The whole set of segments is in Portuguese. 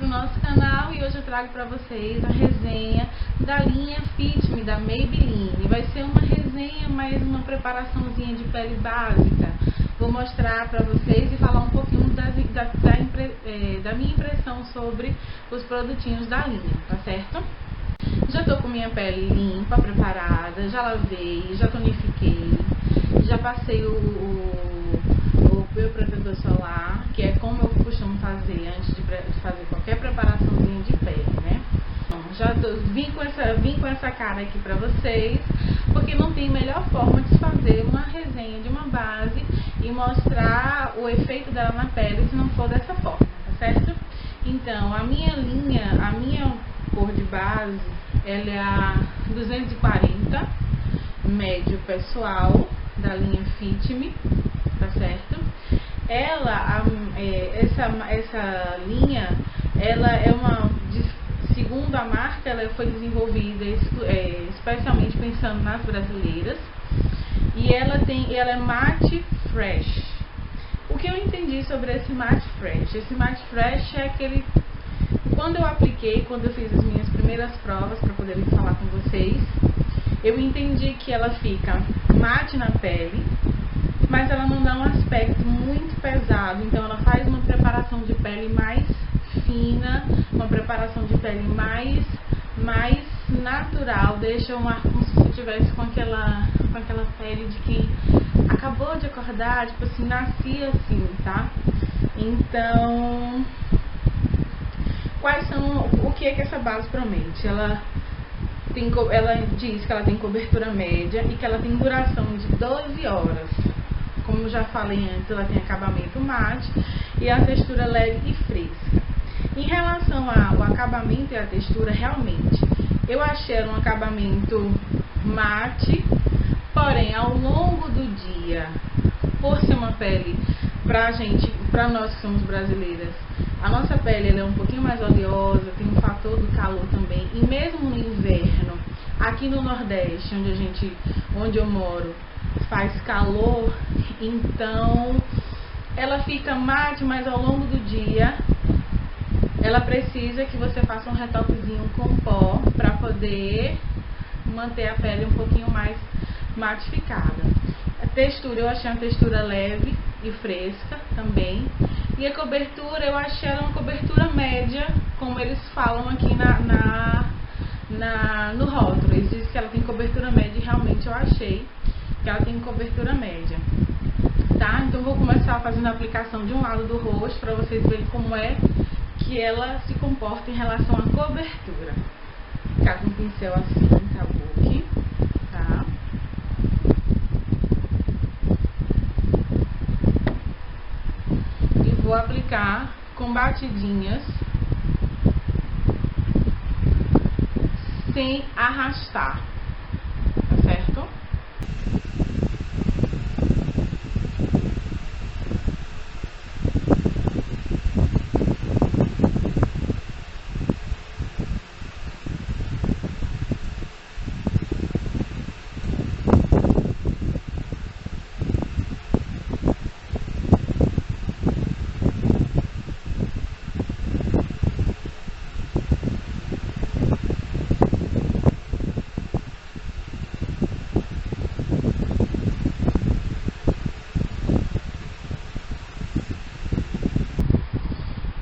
pro nosso canal e hoje eu trago para vocês a resenha da linha Fit Me da Maybelline. Vai ser uma resenha, mais uma preparaçãozinha de pele básica. Vou mostrar para vocês e falar um pouquinho da minha impressão sobre os produtinhos da linha, tá certo? Já tô com minha pele limpa, preparada, já lavei, já tonifiquei, já passei o meu protetor solar, que é como eu costumo fazer antes de fazer qualquer preparaçãozinha de pele, né? Bom, vim com essa cara aqui pra vocês, porque não tem melhor forma de fazer uma resenha de uma base e mostrar o efeito dela na pele se não for dessa forma, tá certo? Então, a minha cor de base, ela é a 240, médio pessoal, da linha Fit Me, tá certo? Essa linha, ela é segundo a marca, ela foi desenvolvida especialmente pensando nas brasileiras, e ela é matte fresh. O que eu entendi sobre esse matte fresh? Esse matte fresh é aquele, quando eu fiz as minhas primeiras provas para poder falar com vocês, eu entendi que ela fica mate na pele, mas ela não dá um aspecto muito pesado, então ela faz uma preparação de pele mais fina, uma preparação de pele mais natural, deixa um ar como se você tivesse com aquela pele de quem acabou de acordar, tipo assim, nasci assim, tá? Então, o que é que essa base promete? Ela diz que ela tem cobertura média e que ela tem duração de 12 horas. Como eu já falei antes, ela tem acabamento mate e a textura leve e fresca. Em relação ao acabamento e a textura, realmente, eu achei ela um acabamento mate, porém, ao longo do dia, por ser uma pele, pra nós que somos brasileiras, a nossa pele ela é um pouquinho mais oleosa, tem um fator do calor também, e mesmo no inverno, aqui no Nordeste, onde eu moro, faz calor, então ela fica mate, mas ao longo do dia ela precisa que você faça um retoquezinho com pó para poder manter a pele um pouquinho mais matificada. A textura, eu achei uma textura leve e fresca também. E a cobertura, eu achei ela uma cobertura média, como eles falam aqui no rótulo. Eles dizem que ela tem cobertura média e realmente eu achei que ela tem cobertura média. Tá? Então vou começar fazendo a aplicação de um lado do rosto para vocês verem como é que ela se comporta em relação à cobertura. Vou ficar com o pincel assim, kabuki, tá? E vou aplicar com batidinhas, sem arrastar, tá certo?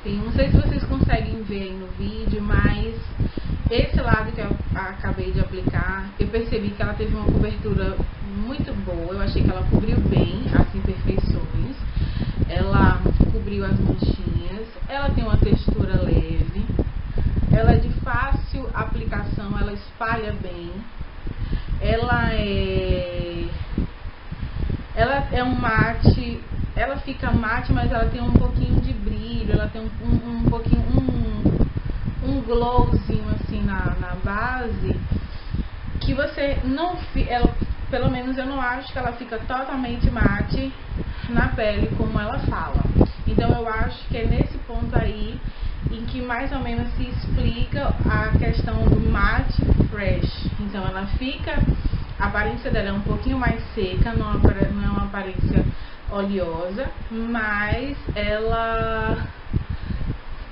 Não sei se vocês conseguem ver aí no vídeo, mas esse lado que eu acabei de aplicar, eu percebi que ela teve uma cobertura muito boa. Eu achei que ela cobriu bem as imperfeições, ela cobriu as manchinhas, ela tem uma textura leve, ela é de fácil aplicação, ela espalha bem, ela é um mate. Ela fica mate, mas ela tem um pouquinho de brilho, ela tem um glowzinho assim na base, que você não, pelo menos eu não acho que ela fica totalmente mate na pele como ela fala. Então eu acho que é nesse ponto aí em que mais ou menos se explica a questão do matte fresh. Então ela fica, a aparência dela é um pouquinho mais seca, não é uma aparência oleosa, mas ela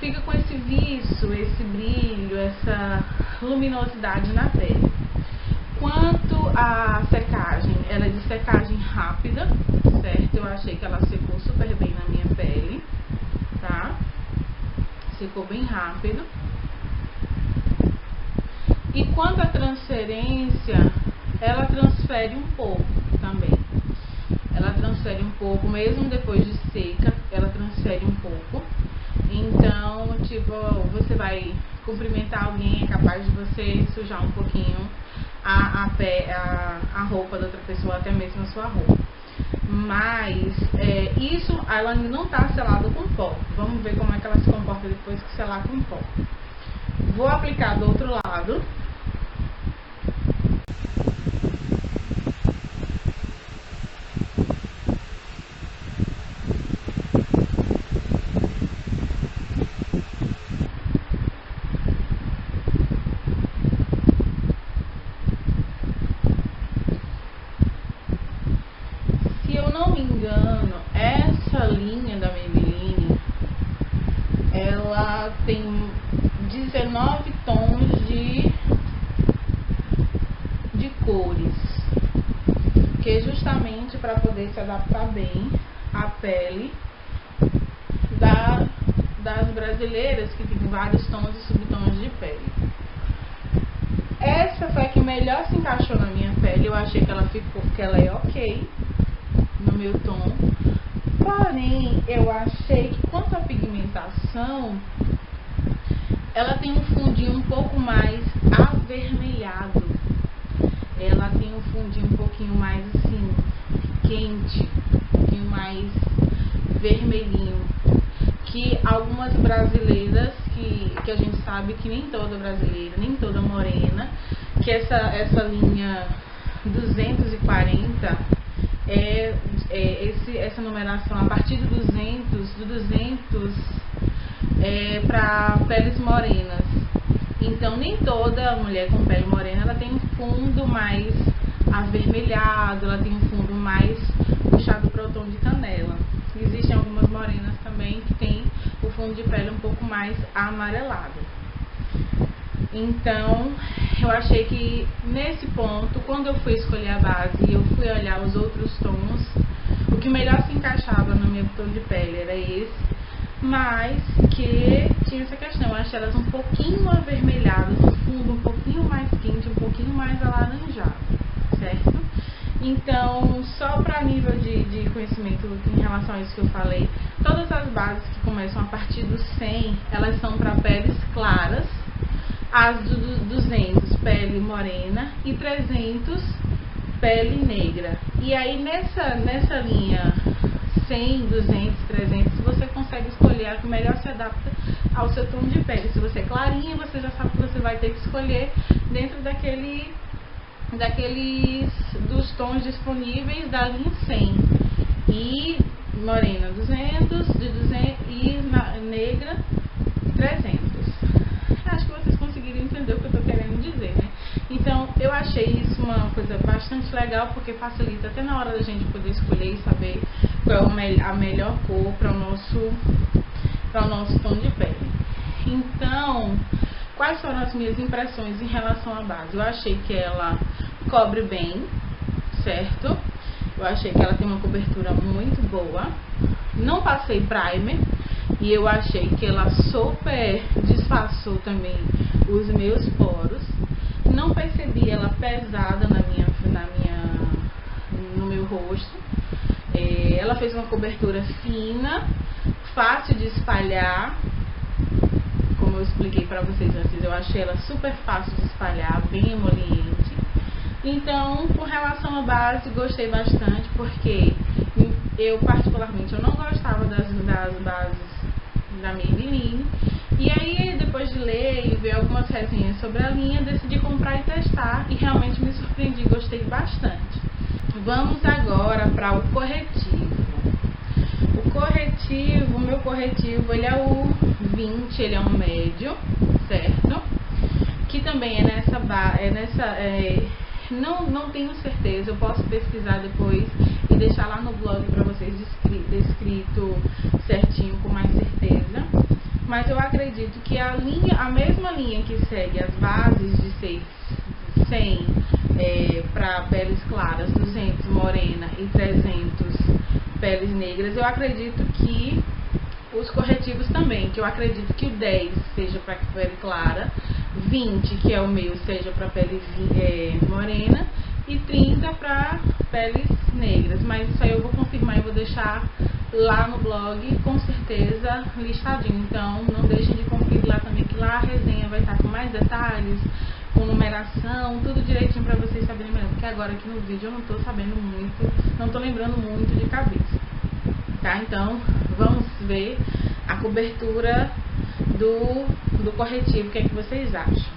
fica com esse viço, esse brilho, essa luminosidade na pele. Quanto à secagem, ela é de secagem rápida, certo? Eu achei que ela secou super bem na minha pele, tá? Secou bem rápido. E quanto à transferência, ela transfere um pouco também. Ela transfere um pouco, mesmo depois de seca, ela transfere um pouco. Então, tipo, você vai cumprimentar alguém, é capaz de você sujar um pouquinho a roupa da outra pessoa, até mesmo a sua roupa. Mas isso, ela ainda não está selada com pó. Vamos ver como é que ela se comporta depois que selar com pó. Vou aplicar do outro lado. Se eu não me engano, essa linha da Maybelline, ela tem 19 tons de cores, que é justamente para poder se adaptar bem à pele das brasileiras, que tem vários tons e subtons de pele. Essa foi a que melhor se encaixou na minha pele. Eu achei que ela é ok no meu tom, porém eu achei que quanto à pigmentação, ela tem um fundinho um pouco mais avermelhado. Ela tem um fundinho um pouquinho mais assim, quente, um pouquinho mais vermelhinho. Que algumas brasileiras, que a gente sabe que nem toda brasileira, nem toda morena, que essa linha 240 essa numeração a partir do 200 para peles morenas. Então nem toda mulher com pele morena ela tem um fundo mais avermelhado, ela tem um fundo mais puxado para o tom de canela. Existem algumas morenas também que tem o fundo de pele um pouco mais amarelado. Então eu achei que nesse ponto, quando eu fui escolher a base e eu fui olhar os outros tons, o que melhor se encaixava no meu tom de pele era esse, mas que tinha essa questão, eu achei elas um pouquinho avermelhadas, um fundo um pouquinho mais quente, um pouquinho mais alaranjado, certo? Então, só para nível de conhecimento em relação a isso que eu falei, todas as bases que começam a partir do 100, elas são para peles claras, as do 200, pele morena, e 300, pele negra. E aí nessa linha 100, 200, 300, você consegue escolher a que melhor se adapta ao seu tom de pele. Se você é clarinha, você já sabe que você vai ter que escolher dentro dos tons disponíveis da linha 100. E morena 200, de 200 e negra 300. Acho que vocês conseguiram entender o que eu estou querendo dizer, né? Então, eu achei isso uma coisa bastante legal, porque facilita até na hora da gente poder escolher e saber qual é a melhor cor para o nosso tom de pele. Então, quais foram as minhas impressões em relação à base? Eu achei que ela cobre bem, certo? Eu achei que ela tem uma cobertura muito boa. Não passei primer e eu achei que ela super disfarçou também os meus poros. Não percebi ela pesada no meu rosto. Ela fez uma cobertura fina, fácil de espalhar. Como eu expliquei para vocês antes, eu achei ela super fácil de espalhar, bem emoliente. Então, com relação à base, gostei bastante, porque eu particularmente não gostava das bases da Maybelline. E aí, depois de ler e ver algumas resenhas sobre a linha, decidi comprar e testar, e realmente me surpreendi, gostei bastante. Vamos agora para o corretivo. O meu corretivo, ele é o 20, ele é um médio, certo? Que também não tenho certeza, eu posso pesquisar depois e deixar lá no blog para vocês descrito certinho, com mais certeza. mas eu acredito que a mesma linha que segue as bases de 100 para peles claras, 200 morena e 300 peles negras, eu acredito que os corretivos também, que eu acredito que o 10 seja para pele clara, 20, que é o meu, seja para pele morena, e 30 para peles negras. Mas isso aí eu vou confirmar e vou deixar lá no blog, com certeza, listadinho. Então não deixem de conferir lá também, que lá a resenha vai estar com mais detalhes, com numeração, tudo direitinho para vocês saberem melhor. Porque agora aqui no vídeo eu não tô sabendo muito, não tô lembrando muito de cabeça. Tá? Então vamos ver a cobertura do corretivo, o que é que vocês acham?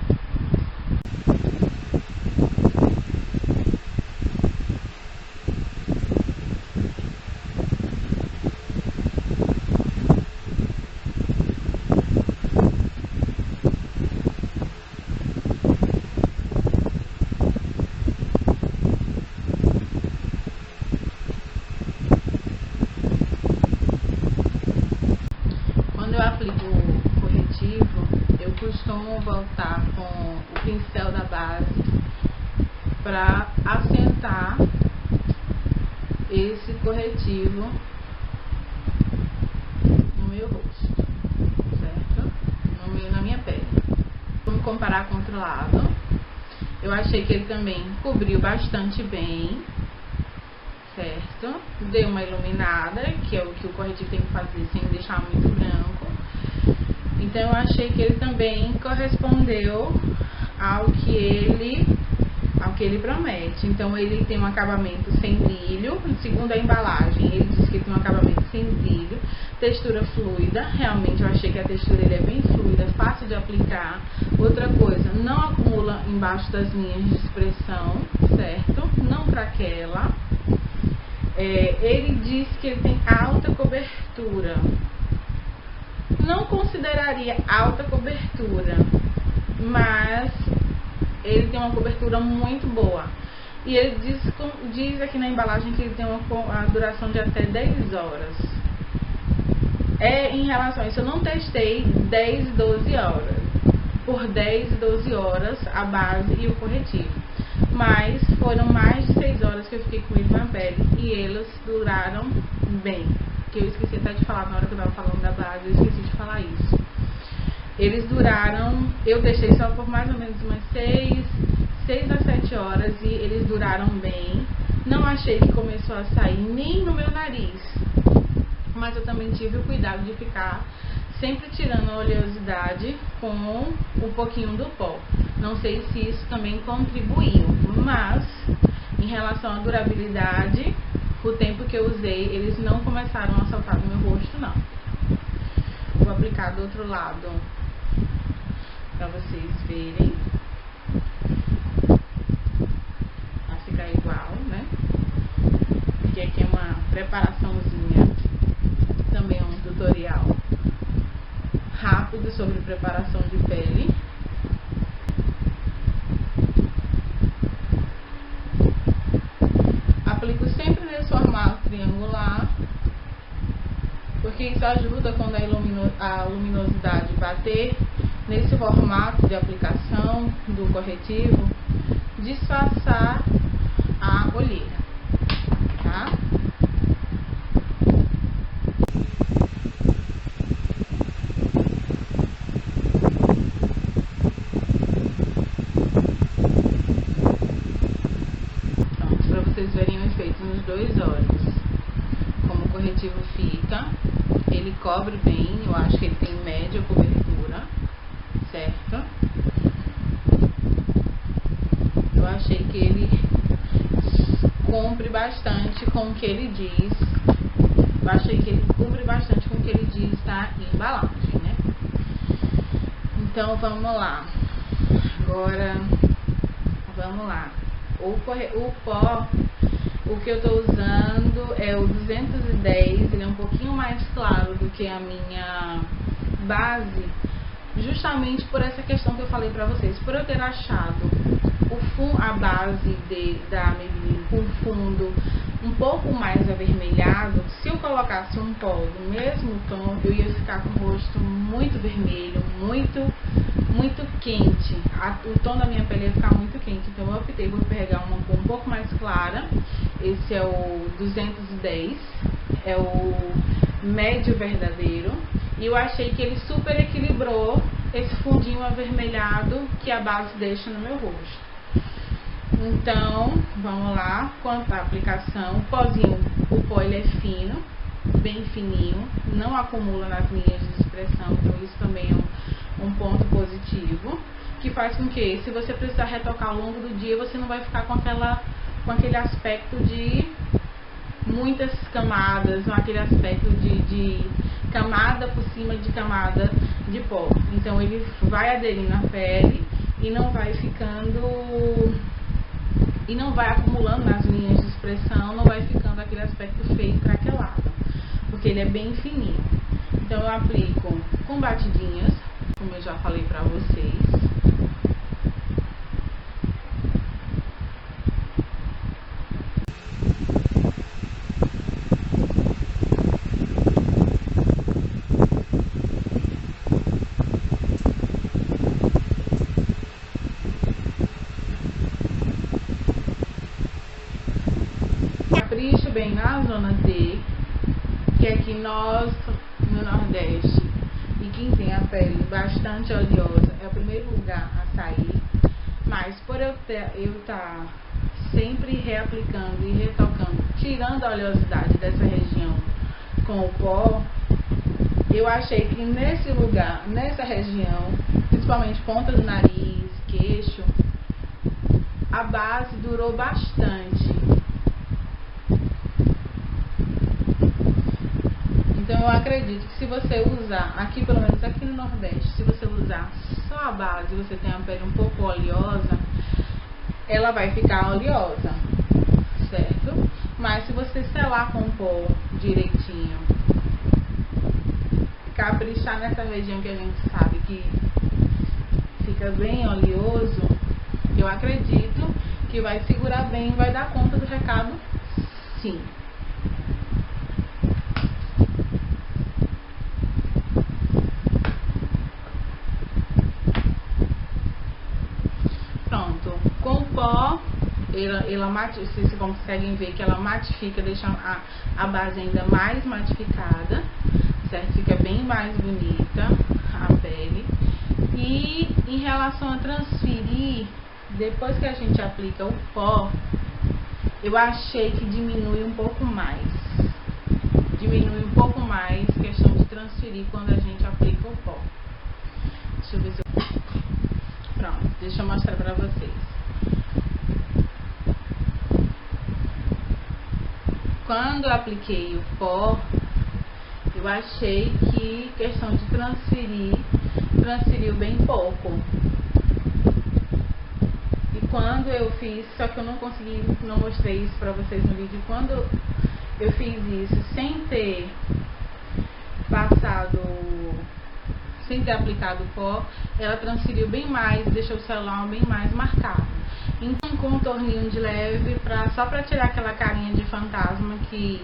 Eu aplico o corretivo, eu costumo voltar com o pincel da base para assentar esse corretivo no meu rosto, certo? Na minha pele. Vamos comparar com o outro lado. Eu achei que ele também cobriu bastante bem, certo? Deu uma iluminada, que é o que o corretivo tem que fazer sem deixar muito branco. Então eu achei que ele também correspondeu ao que ele promete. Então ele tem um acabamento sem brilho, segundo a embalagem, ele diz que ele tem um acabamento sem brilho, textura fluida. Realmente eu achei que a textura dele é bem fluida, fácil de aplicar. Outra coisa, não acumula embaixo das linhas de expressão, certo? Não craquela. Ele diz que ele tem alta cobertura. Não consideraria alta cobertura, mas ele tem uma cobertura muito boa. E ele diz aqui na embalagem que ele tem uma duração de até 10 horas. Em relação a isso, eu não testei 10 e 12 horas. Por 10 e 12 horas a base e o corretivo. Mas foram mais de 6 horas que eu fiquei com ele na pele e eles duraram bem. Que eu esqueci até de falar na hora que eu tava falando da base, eu esqueci de falar isso. Eles duraram, eu deixei só por mais ou menos umas 6 a 7 horas e eles duraram bem. Não achei que começou a sair nem no meu nariz, mas eu também tive o cuidado de ficar sempre tirando a oleosidade com um pouquinho do pó. Não sei se isso também contribuiu, mas em relação à durabilidade, o tempo que eu usei, eles não começaram a saltar no meu rosto, não. Vou aplicar do outro lado para vocês verem. Vai ficar igual, né? Porque aqui é uma preparaçãozinha, também um tutorial rápido sobre preparação de pele. Aplico sempre nesse formato triangular, porque isso ajuda quando a luminosidade bater nesse formato de aplicação do corretivo, disfarçar a olheira, tá? Para vocês verem o efeito nos 2 olhos, como o corretivo fica. Ele cobre bem, eu acho que ele tem média cobertura, certo? Eu achei que ele cumpre bastante com o que ele diz. Eu achei que ele cumpre bastante com o que ele diz na embalagem, né? Então vamos lá. Agora vamos lá. O pó, o que eu tô usando é o 210, ele é um pouquinho mais claro do que a minha base, justamente por essa questão que eu falei pra vocês, por eu ter achado a base da Maybelline com fundo um pouco mais avermelhado, se eu colocasse um pó do mesmo tom, eu ia ficar com o rosto muito vermelho, muito quente. O tom da minha pele ia ficar muito quente, então eu optei por pegar uma cor um pouco mais clara. Esse é o 210, é o médio verdadeiro, e eu achei que ele super equilibrou esse fundinho avermelhado que a base deixa no meu rosto. Então, vamos lá, quanto à aplicação, o pozinho, o pó ele é fino, bem fininho, não acumula nas linhas de expressão, então isso também é um ponto positivo, que faz com que, se você precisar retocar ao longo do dia, você não vai ficar com aquele aspecto de muitas camadas, não aquele aspecto de camada por cima de camada de pó. Então ele vai aderindo à pele e não vai ficando, e não vai acumulando nas linhas de expressão, não vai ficando aquele aspecto feio craquelado, porque ele é bem fininho. Então eu aplico com batidinhas, como eu já falei pra vocês. Capricho bem na zona D, que aqui nós no Nordeste, e quem tem a pele bastante oleosa é o primeiro lugar a sair, mas por eu estar sempre reaplicando e retocando, tirando a oleosidade dessa região com o pó, eu achei que nesse lugar, nessa região, principalmente ponta do nariz, queixo, a base durou bastante. Então eu acredito que se você usar, aqui pelo menos aqui no Nordeste, se você usar só a base e você tem a pele um pouco oleosa, ela vai ficar oleosa, certo? Mas se você selar com o pó direitinho, caprichar nessa região que a gente sabe que fica bem oleoso, eu acredito que vai segurar bem e vai dar conta do recado, sim. Vocês conseguem ver que ela matifica, deixa a base ainda mais matificada, certo? Fica bem mais bonita a pele. E em relação a transferir, depois que a gente aplica o pó, eu achei que diminui um pouco mais. Diminui um pouco mais questão de transferir quando a gente aplica o pó. Deixa eu ver se eu... Pronto, deixa eu mostrar pra vocês. Quando eu apliquei o pó, eu achei que questão de transferiu bem pouco. E quando eu fiz, só que eu não consegui, não mostrei isso pra vocês no vídeo, quando eu fiz isso sem ter aplicado o pó, ela transferiu bem mais, deixou o celular bem mais marcado. Então, um contorninho de leve, só pra tirar aquela carinha de fantasma que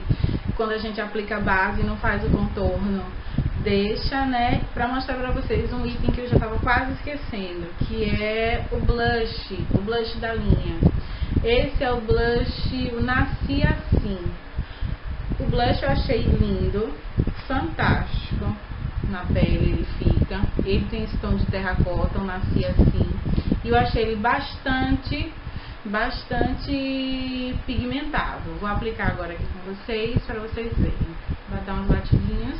quando a gente aplica a base e não faz o contorno, deixa, né? Pra mostrar pra vocês um item que eu já tava quase esquecendo, que é o blush da linha. Esse é o blush, o Nasci Assim. O blush eu achei lindo, fantástico. Na pele ele fica, ele tem esse tom de terracota, eu Nasci Assim, e eu achei ele bastante pigmentado. Vou aplicar agora aqui com vocês, para vocês verem. Vou dar umas batidinhas.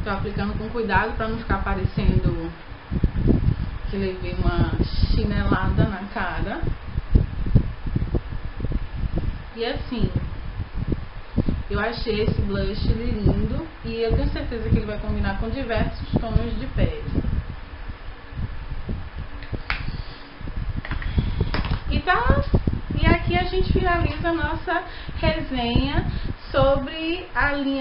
Tô aplicando com cuidado para não ficar parecendo que levei uma chinelada na cara. E assim, eu achei esse blush lindo e eu tenho certeza que ele vai combinar com diversos tons de pele. E aqui a gente finaliza a nossa resenha sobre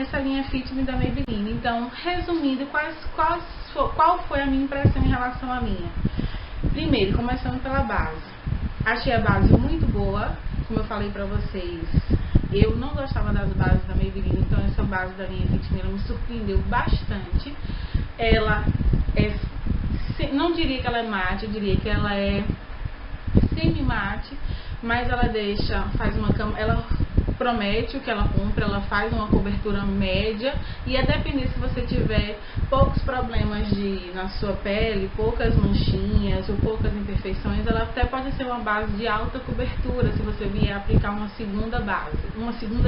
essa linha Fit Me da Maybelline. Então, resumindo, qual foi a minha impressão em relação à linha? Primeiro, começando pela base. Achei a base muito boa, como eu falei pra vocês. Eu não gostava das bases da Maybelline, então essa base da linha Fit Me me surpreendeu bastante. Ela é, não diria que ela é mate, eu diria que ela é semi-mate, mas ela ela promete o que ela cumpre, ela faz uma cobertura média, e a depender se você tiver poucos problemas na sua pele, poucas manchinhas ou poucas imperfeições, ela até pode ser uma base de alta cobertura se você vier aplicar uma segunda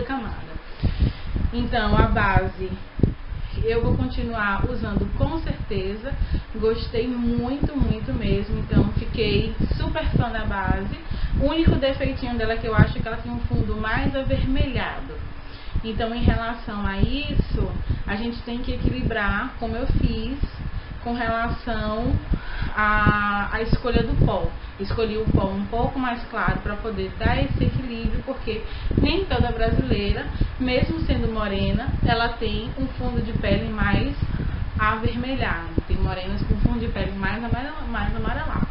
camada. Então a base eu vou continuar usando com certeza, gostei muito mesmo, então fiquei super fã da base. O único defeitinho dela é que eu acho que ela tem um fundo mais avermelhado, então em relação a isso, a gente tem que equilibrar, como eu fiz, com relação à escolha do pó. Escolhi o pó um pouco mais claro para poder dar esse equilíbrio, porque nem toda brasileira, mesmo sendo morena, ela tem um fundo de pele mais avermelhado. Tem morenas com fundo de pele mais amarelado.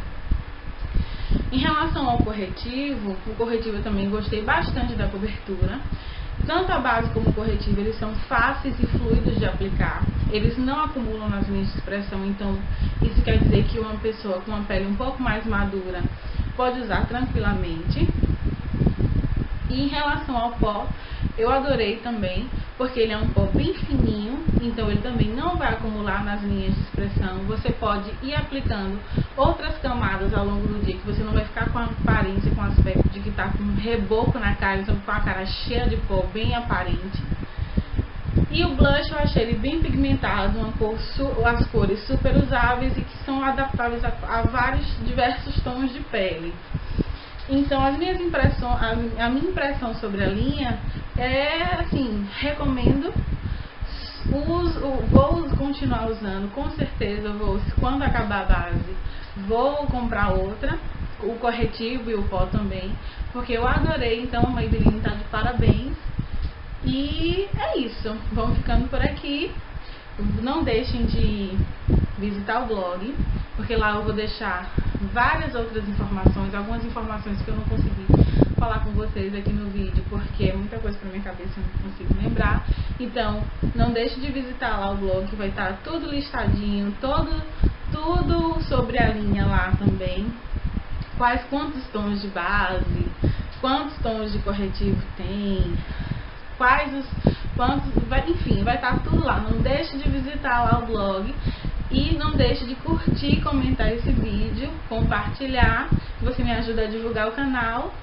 Em relação ao corretivo, o corretivo eu também gostei bastante da cobertura. Tanto a base como o corretivo, eles são fáceis e fluidos de aplicar. Eles não acumulam nas linhas de expressão, então isso quer dizer que uma pessoa com uma pele um pouco mais madura pode usar tranquilamente. E em relação ao pó, eu adorei também, porque ele é um pó bem fininho, então ele também não vai acumular nas linhas de expressão. Você pode ir aplicando outras camadas ao longo do dia, que você não vai ficar com a aparência, com o aspecto de que está com um reboco na cara, então com a cara cheia de pó, bem aparente. E o blush eu achei ele bem pigmentado, as cores super usáveis e que são adaptáveis a diversos tons de pele. Então a minha impressão sobre a linha é assim, recomendo, vou continuar usando, com certeza quando acabar a base, vou comprar outra, o corretivo e o pó também, porque eu adorei, então a Maybelline tá de parabéns. E é isso, vamos ficando por aqui. Não deixem de visitar o blog, porque lá eu vou deixar várias outras informações, algumas informações que eu não consegui falar com vocês aqui no vídeo, porque é muita coisa pra minha cabeça e eu não consigo lembrar. Então, não deixe de visitar lá o blog, que vai estar tudo listadinho, tudo sobre a linha lá também. Quantos tons de base, quantos tons de corretivo tem, enfim, vai estar tudo lá. Não deixe de visitar lá o blog e não deixe de curtir e comentar esse vídeo, compartilhar, que você me ajuda a divulgar o canal.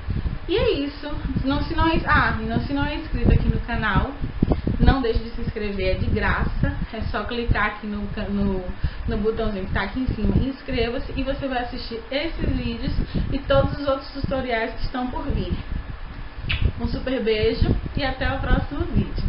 E é isso. Se não é inscrito aqui no canal, não deixe de se inscrever, é de graça. É só clicar aqui no botãozinho que está aqui em cima, inscreva-se, e você vai assistir esses vídeos e todos os outros tutoriais que estão por vir. Um super beijo e até o próximo vídeo.